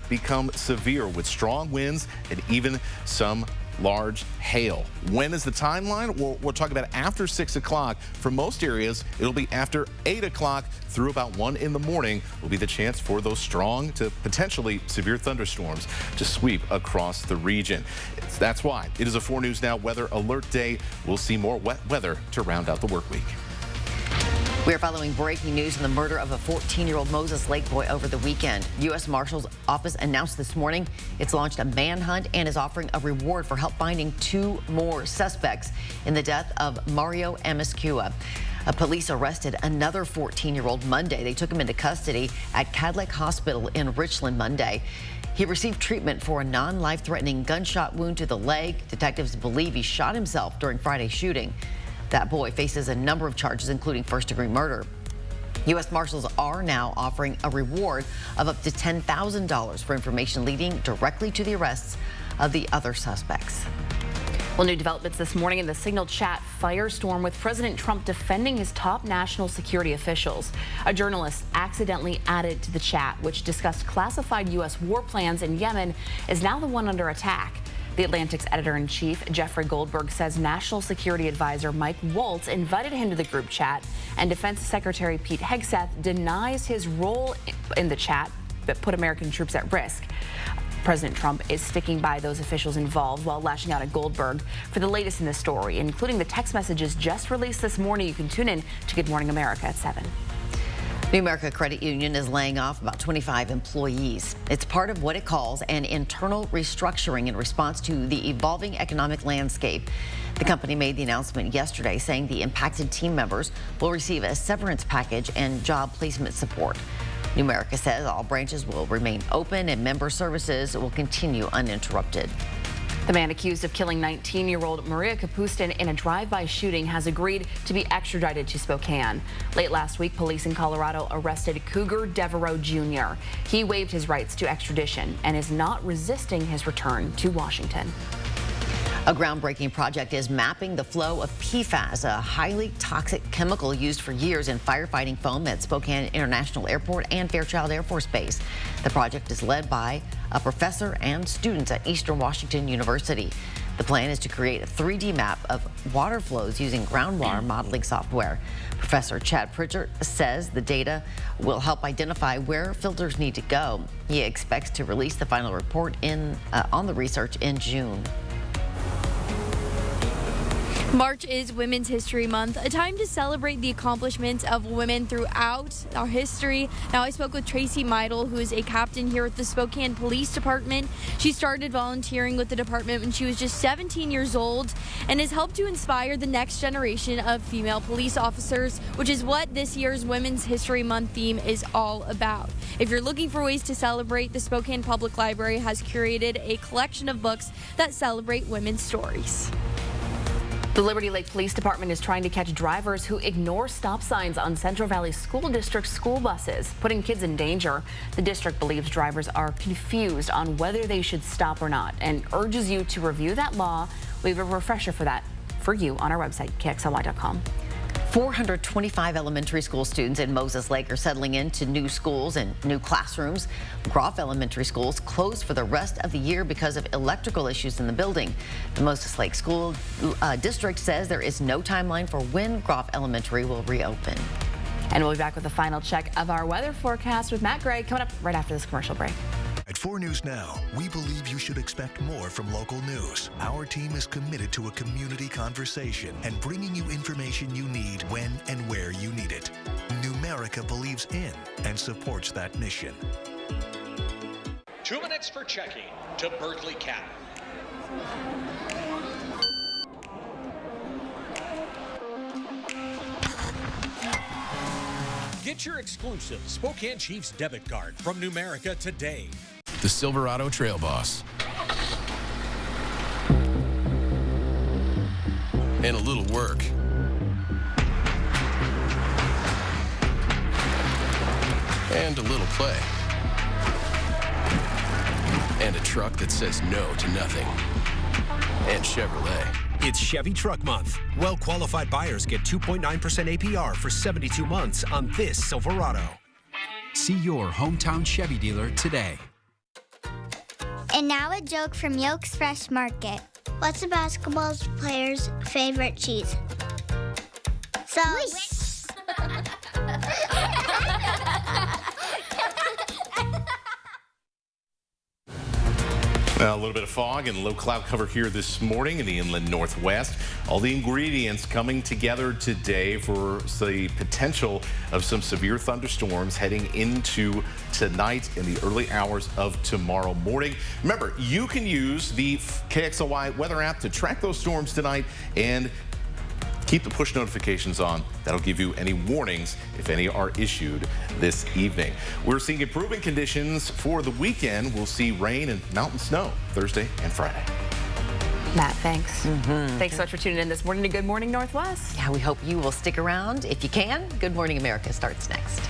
become severe with strong winds and even some large hail. When is the timeline? Well, we're talking about after 6 o'clock. For most areas, it'll be after 8 o'clock through about 1 in the morning will be the chance for those strong to potentially severe thunderstorms to sweep across the region. That's why it is a 4 News Now weather alert day. We'll see more wet weather to round out the work week. We are following breaking news on the murder of a 14-year-old Moses Lake boy over the weekend. U.S. Marshal's Office announced this morning it's launched a manhunt and is offering a reward for help finding 2 more suspects in the death of Mario Amezcua. Police arrested another 14-year-old Monday. They took him into custody at Cadleck Hospital in Richland Monday. He received treatment for a non-life-threatening gunshot wound to the leg. Detectives believe he shot himself during Friday's shooting. That boy faces a number of charges, including first-degree murder. U.S. Marshals are now offering a reward of up to $10,000 for information leading directly to the arrests of the other suspects. Well, new developments this morning in the Signal chat firestorm with President Trump defending his top national security officials. A journalist accidentally added to the chat, which discussed classified U.S. war plans in Yemen, is now the one under attack. The Atlantic's editor-in-chief, Jeffrey Goldberg, says National Security Advisor Mike Waltz invited him to the group chat, and Defense Secretary Pete Hegseth denies his role in the chat that put American troops at risk. President Trump is sticking by those officials involved while lashing out at Goldberg. For the latest in the story, including the text messages just released this morning, you can tune in to Good Morning America at 7. New America Credit Union is laying off about 25 employees. It's part of what it calls an internal restructuring in response to the evolving economic landscape. The company made the announcement yesterday saying the impacted team members will receive a severance package and job placement support. New America says all branches will remain open and member services will continue uninterrupted. The man accused of killing 19-year-old Maria Kapustin in a drive-by shooting has agreed to be extradited to Spokane. Late last week, police in Colorado arrested Cougar Devereaux Jr. He waived his rights to extradition and is not resisting his return to Washington. A groundbreaking project is mapping the flow of PFAS, a highly toxic chemical used for years in firefighting foam at Spokane International Airport and Fairchild Air Force Base. The project is led by a professor and students at Eastern Washington University. The plan is to create a 3D map of water flows using groundwater modeling software. Professor Chad Pritchard says the data will help identify where filters need to go. He expects to release the final report on the research in June. March is Women's History Month, a time to celebrate the accomplishments of women throughout our history. Now, I spoke with Tracy Meidel, who is a captain here at the Spokane Police Department. She started volunteering with the department when she was just 17 years old and has helped to inspire the next generation of female police officers, which is what this year's Women's History Month theme is all about. If you're looking for ways to celebrate, the Spokane Public Library has curated a collection of books that celebrate women's stories. The Liberty Lake Police Department is trying to catch drivers who ignore stop signs on Central Valley School District school buses, putting kids in danger. The district believes drivers are confused on whether they should stop or not and urges you to review that law. We have a refresher for that for you on our website, KXLY.com. 425 elementary school students in Moses Lake are settling into new schools and new classrooms. Groff Elementary Schools closed for the rest of the year because of electrical issues in the building. The Moses Lake School District says there is no timeline for when Groff Elementary will reopen. And we'll be back with a final check of our weather forecast with Matt Gray coming up right after this commercial break. At 4 News Now, we believe you should expect more from local news. Our team is committed to a community conversation and bringing you information you need when and where you need it. Numerica believes in and supports that mission. 2 minutes for checking to Berkeley County. Get your exclusive Spokane Chiefs debit card from Numerica today. The Silverado Trail Boss. And a little work. And a little play. And a truck that says no to nothing. And Chevrolet. It's Chevy Truck Month. Well-qualified buyers get 2.9% APR for 72 months on this Silverado. See your hometown Chevy dealer today. And now a joke from Yolk's Fresh Market. What's a basketball player's favorite cheese? Swiss. A little bit of fog and low cloud cover here this morning in the inland northwest. All the ingredients coming together today for the potential of some severe thunderstorms heading into tonight in the early hours of tomorrow morning. Remember, you can use the KXLY weather app to track those storms tonight and keep the push notifications on. That'll give you any warnings if any are issued this evening. We're seeing improving conditions for the weekend. We'll see rain and mountain snow Thursday and Friday. Matt, thanks. Thanks so much for tuning in this morning to Good Morning Northwest. Yeah, we hope you will stick around if you can. Good Morning America starts next.